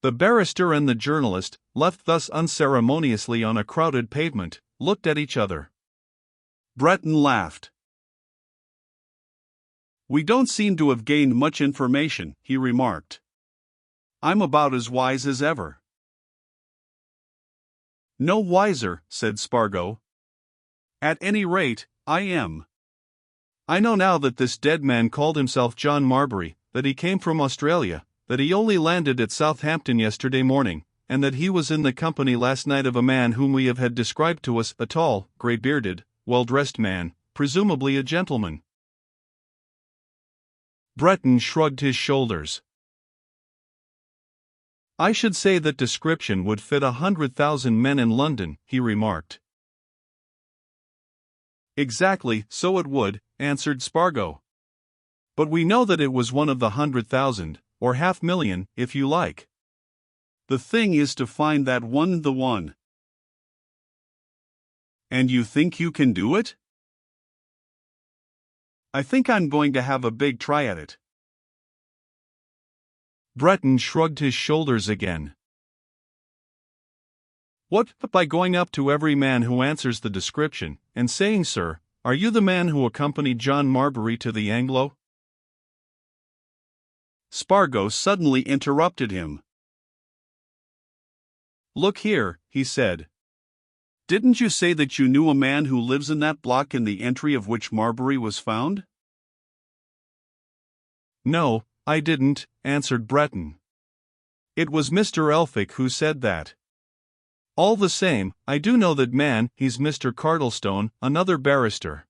The barrister and the journalist, left thus unceremoniously on a crowded pavement, looked at each other. Breton laughed. "We don't seem to have gained much information," he remarked. "I'm about as wise as ever." "No wiser," said Spargo. "At any rate, I am. I know now that this dead man called himself John Marbury, that he came from Australia, that he only landed at Southampton yesterday morning, and that he was in the company last night of a man whom we have had described to us, a tall, grey-bearded, well-dressed man, presumably a gentleman." Breton shrugged his shoulders. "I should say that description would fit 100,000 men in London," he remarked. "Exactly, so it would," answered Spargo. "But we know that it was one of the 100,000, or 500,000, if you like. The thing is to find that one, the one." "And you think you can do it?" "I think I'm going to have a big try at it." Breton shrugged his shoulders again. "What, by going up to every man who answers the description, and saying, 'Sir, are you the man who accompanied John Marbury to the Anglo?'" Spargo suddenly interrupted him. "Look here," he said. "Didn't you say that you knew a man who lives in that block in the entry of which Marbury was found?" "No, I didn't," answered Breton. "It was Mr. Elphick who said that. All the same, I do know that man, he's Mr. Cardlestone, another barrister.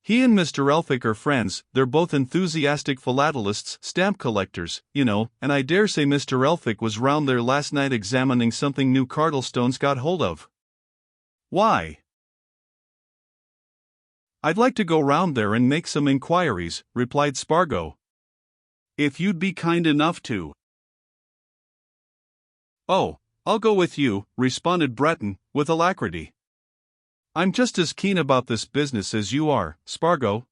He and Mr. Elphick are friends, they're both enthusiastic philatelists, stamp collectors, you know, and I dare say Mr. Elphick was round there last night examining something new Cardlestone's got hold of." "Why?" "I'd like to go round there and make some inquiries," replied Spargo. "If you'd be kind enough to." "Oh, I'll go with you," responded Breton, with alacrity. "I'm just as keen about this business as you are, Spargo.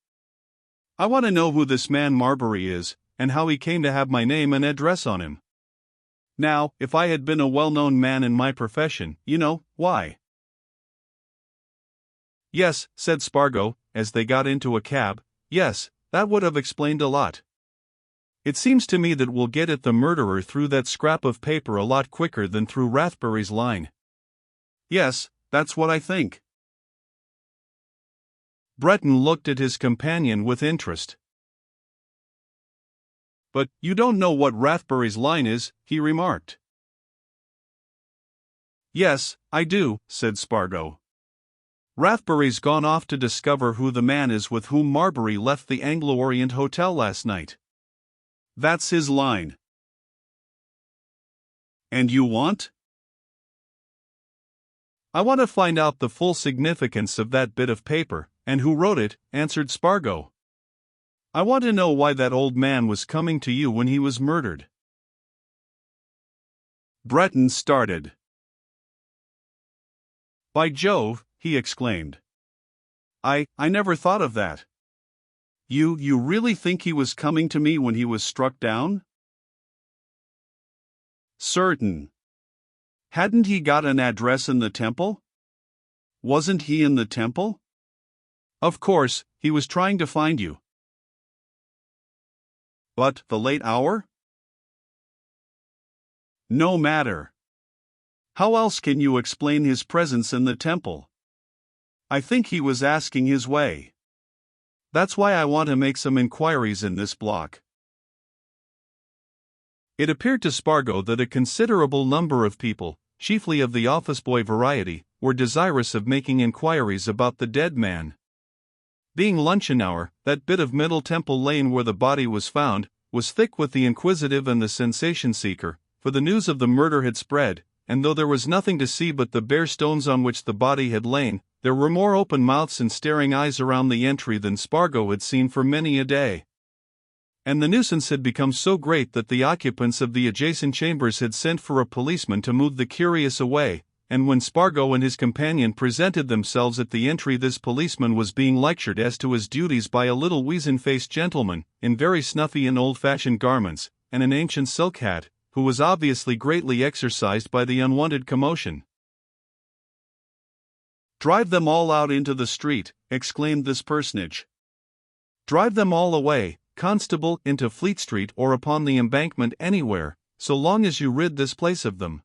I want to know who this man Marbury is, and how he came to have my name and address on him. Now, if I had been a well-known man in my profession, you know, why?" "Yes," said Spargo, as they got into a cab, "yes, that would have explained a lot. It seems to me that we'll get at the murderer through that scrap of paper a lot quicker than through Rathbury's line." "Yes, that's what I think." Breton looked at his companion with interest. "But you don't know what Rathbury's line is," he remarked. "Yes, I do," said Spargo. "Rathbury's gone off to discover who the man is with whom Marbury left the Anglo-Orient Hotel last night. That's his line." "And you want?" "I want to find out the full significance of that bit of paper, and who wrote it," answered Spargo. "I want to know why that old man was coming to you when he was murdered." Breton started. "By Jove," he exclaimed. I never thought of that. You really think he was coming to me when he was struck down?" "Certain." "Hadn't he got an address in the Temple?" "Wasn't he in the Temple?" "Of course, he was trying to find you." "But the late hour?" "No matter. How else can you explain his presence in the Temple? I think he was asking his way. That's why I want to make some inquiries in this block." It appeared to Spargo that a considerable number of people, chiefly of the office boy variety, were desirous of making inquiries about the dead man. Being luncheon hour, that bit of Middle Temple Lane where the body was found, was thick with the inquisitive and the sensation seeker, for the news of the murder had spread, and though there was nothing to see but the bare stones on which the body had lain, there were more open mouths and staring eyes around the entry than Spargo had seen for many a day. And the nuisance had become so great that the occupants of the adjacent chambers had sent for a policeman to move the curious away, and when Spargo and his companion presented themselves at the entry, this policeman was being lectured as to his duties by a little weazen-faced gentleman, in very snuffy and old-fashioned garments, and an ancient silk hat, who was obviously greatly exercised by the unwanted commotion. "Drive them all out into the street," exclaimed this personage. "Drive them all away, constable, into Fleet Street or upon the Embankment, anywhere, so long as you rid this place of them.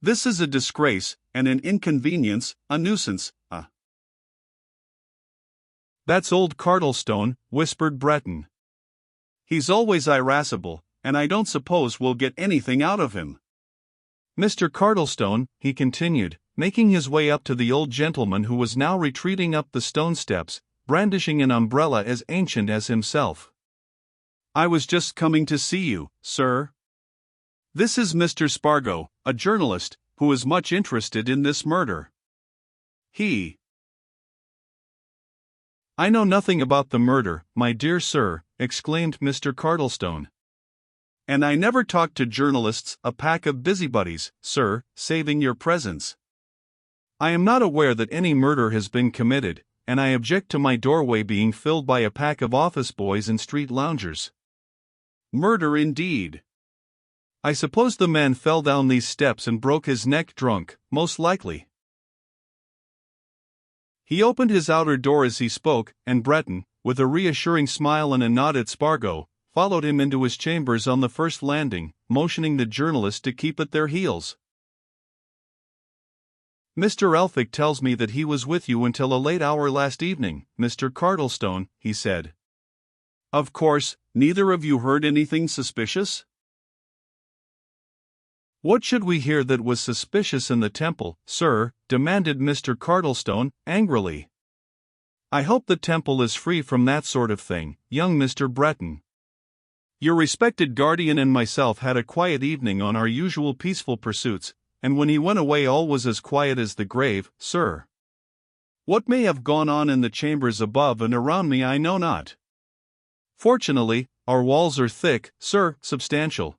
This is a disgrace, and an inconvenience, a nuisance, That's old Cardlestone," whispered Breton. "He's always irascible, and I don't suppose we'll get anything out of him. Mr. Cardlestone," he continued, making his way up to the old gentleman who was now retreating up the stone steps, brandishing an umbrella as ancient as himself. "I was just coming to see you, sir. This is Mr. Spargo, a journalist, who is much interested in this murder. I know nothing about the murder, my dear sir," exclaimed Mr. Cardlestone. "And I never talk to journalists, a pack of busybodies, sir, saving your presence. I am not aware that any murder has been committed, and I object to my doorway being filled by a pack of office boys and street loungers. Murder indeed. I suppose the man fell down these steps and broke his neck drunk, most likely." He opened his outer door as he spoke, and Breton, with a reassuring smile and a nod at Spargo, followed him into his chambers on the first landing, motioning the journalists to keep at their heels. "Mr. Elphick tells me that he was with you until a late hour last evening, Mr. Cardlestone," he said. "Of course, neither of you heard anything suspicious?" "What should we hear that was suspicious in the Temple, sir?" demanded Mr. Cardlestone, angrily. "I hope the Temple is free from that sort of thing, young Mr. Breton. Your respected guardian and myself had a quiet evening on our usual peaceful pursuits, and when he went away all was as quiet as the grave, sir. What may have gone on in the chambers above and around me I know not. Fortunately, our walls are thick, sir, substantial.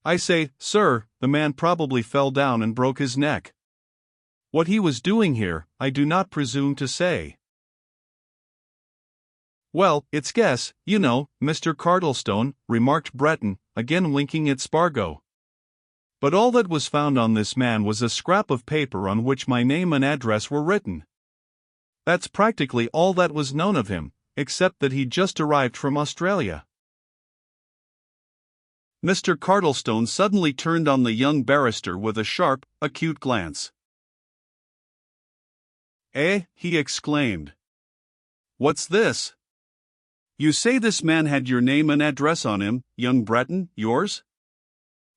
I say, sir, the man probably fell down and broke his neck. What he was doing here, I do not presume to say." "Well, it's guess, you know, Mr. Cardlestone," remarked Breton, again winking at Spargo. "But all that was found on this man was a scrap of paper on which my name and address were written. That's practically all that was known of him, except that he'd just arrived from Australia." Mr. Cardlestone suddenly turned on the young barrister with a sharp, acute glance. "Eh?" he exclaimed. "What's this? You say this man had your name and address on him, young Breton, yours?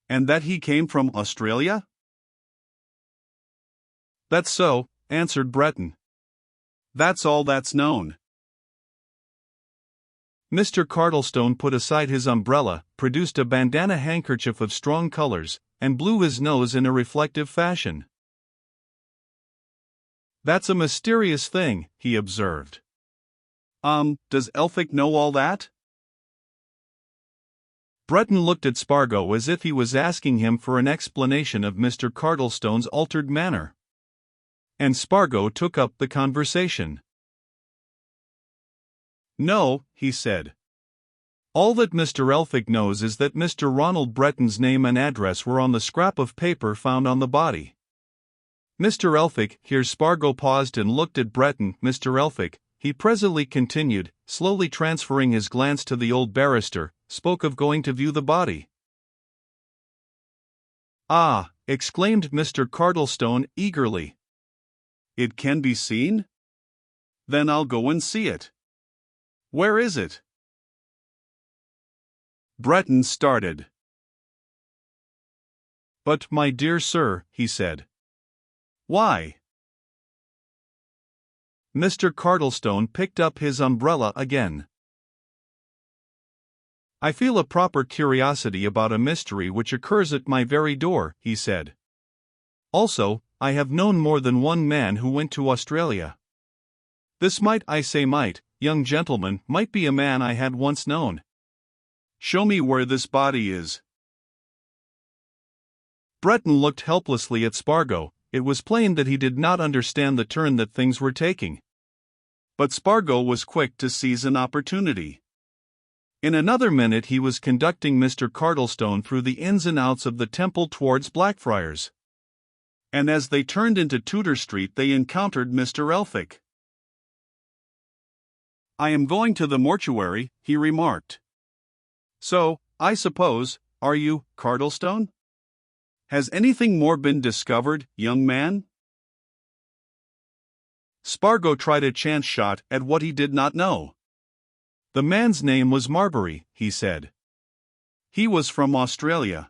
And that he came from Australia?" "That's so," answered Breton. "That's all that's known." Mr. Cardlestone put aside his umbrella, produced a bandana handkerchief of strong colors, and blew his nose in a reflective fashion. "That's a mysterious thing," he observed. Does Elphick know all that?" Breton looked at Spargo as if he was asking him for an explanation of Mr. Cardlestone's altered manner. And Spargo took up the conversation. "No," he said. "All that Mr. Elphick knows is that Mr. Ronald Breton's name and address were on the scrap of paper found on the body. Mr. Elphick," here Spargo paused and looked at Breton. "Mr. Elphick," he presently continued, slowly transferring his glance to the old barrister, "spoke of going to view the body." "Ah!" exclaimed Mr. Cardlestone eagerly. "It can be seen? Then I'll go and see it. Where is it?" Breton started. "But, my dear sir," he said. "Why?" Mr. Cardlestone picked up his umbrella again. "I feel a proper curiosity about a mystery which occurs at my very door," he said. "Also, I have known more than one man who went to Australia. This might, young gentleman, might be a man I had once known. Show me where this body is." Breton looked helplessly at Spargo. It was plain that he did not understand the turn that things were taking. But Spargo was quick to seize an opportunity. In another minute he was conducting Mr. Cardlestone through the ins and outs of the Temple towards Blackfriars. And as they turned into Tudor Street they encountered Mr. Elphick. "I am going to the mortuary," he remarked. "So, I suppose, are you, Cardlestone? Has anything more been discovered, young man?" Spargo tried a chance shot at what he did not know. "The man's name was Marbury," he said. "He was from Australia."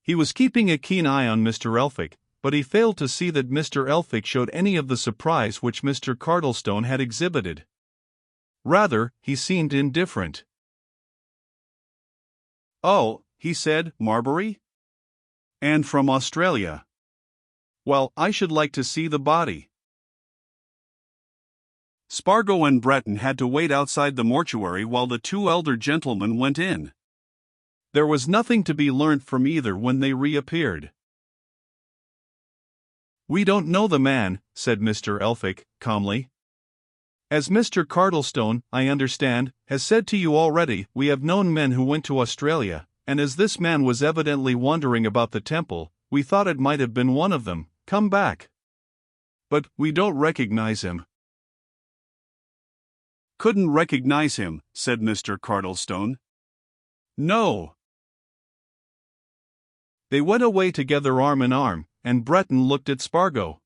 He was keeping a keen eye on Mr. Elphick, but he failed to see that Mr. Elphick showed any of the surprise which Mr. Cardlestone had exhibited. Rather, he seemed indifferent. "Oh," he said, "Marbury? And from Australia? Well, I should like to see the body." Spargo and Breton had to wait outside the mortuary while the two elder gentlemen went in. There was nothing to be learnt from either when they reappeared. "We don't know the man," said Mr. Elphick, calmly. "As Mr. Cardlestone, I understand, has said to you already, we have known men who went to Australia, and as this man was evidently wandering about the temple, we thought it might have been one of them, come back. But we don't recognize him." "Couldn't recognize him," said Mr. Cardlestone. "No." They went away together arm in arm, and Breton looked at Spargo.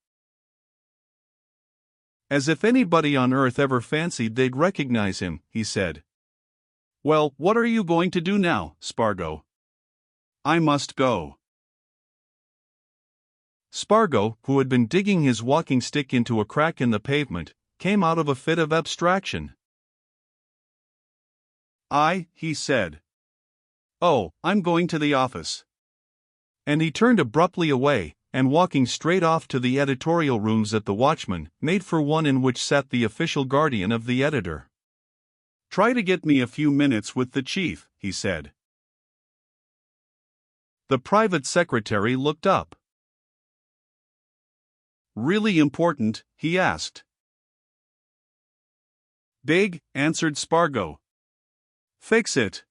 "As if anybody on earth ever fancied they'd recognize him," he said. "Well, what are you going to do now, Spargo?" "I must go." Spargo, who had been digging his walking stick into a crack in the pavement, came out of a fit of abstraction. He said. "Oh, I'm going to the office." And he turned abruptly away, and walking straight off to the editorial rooms at the Watchman, made for one in which sat the official guardian of the editor. "Try to get me a few minutes with the chief," he said. The private secretary looked up. "Really important?" he asked. "Big," answered Spargo. "Fix it."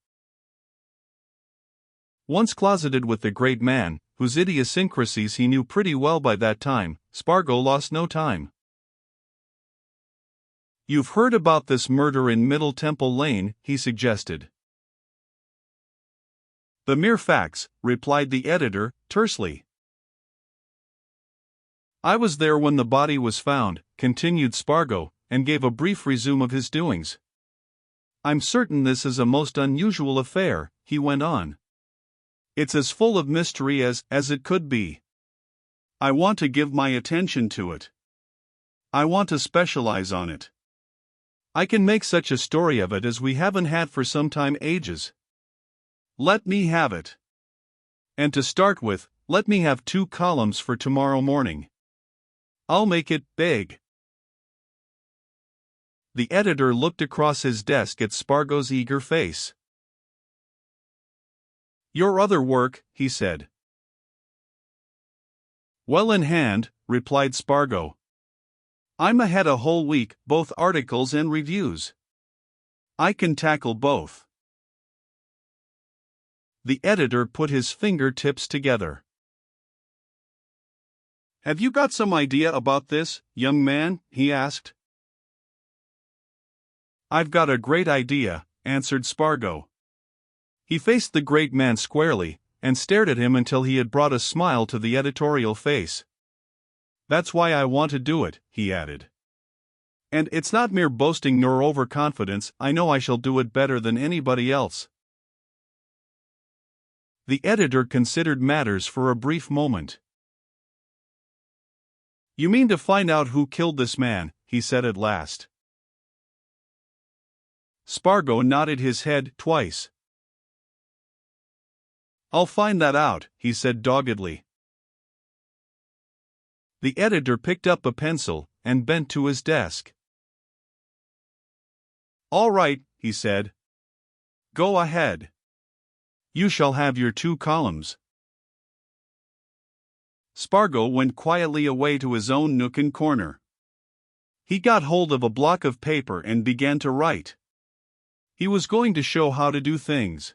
Once closeted with the great man, whose idiosyncrasies he knew pretty well by that time, Spargo lost no time. "You've heard about this murder in Middle Temple Lane," he suggested. "The mere facts," replied the editor, tersely. "I was there when the body was found," continued Spargo, and gave a brief resume of his doings. "I'm certain this is a most unusual affair," he went on. "It's as full of mystery as it could be. I want to give my attention to it. I want to specialize on it. I can make such a story of it as we haven't had for some time ages. Let me have it. And to start with, let me have 2 columns for tomorrow morning. I'll make it big." The editor looked across his desk at Spargo's eager face. "Your other work," he said. "Well in hand," replied Spargo. "I'm ahead a whole week, both articles and reviews. I can tackle both." The editor put his fingertips together. "Have you got some idea about this, young man?" he asked. "I've got a great idea," answered Spargo. He faced the great man squarely, and stared at him until he had brought a smile to the editorial face. "That's why I want to do it," he added. "And it's not mere boasting nor overconfidence, I know I shall do it better than anybody else." The editor considered matters for a brief moment. "You mean to find out who killed this man," he said at last. Spargo nodded his head twice. "I'll find that out," he said doggedly. The editor picked up a pencil and bent to his desk. "All right," he said. "Go ahead. You shall have your 2 columns." Spargo went quietly away to his own nook and corner. He got hold of a block of paper and began to write. He was going to show how to do things.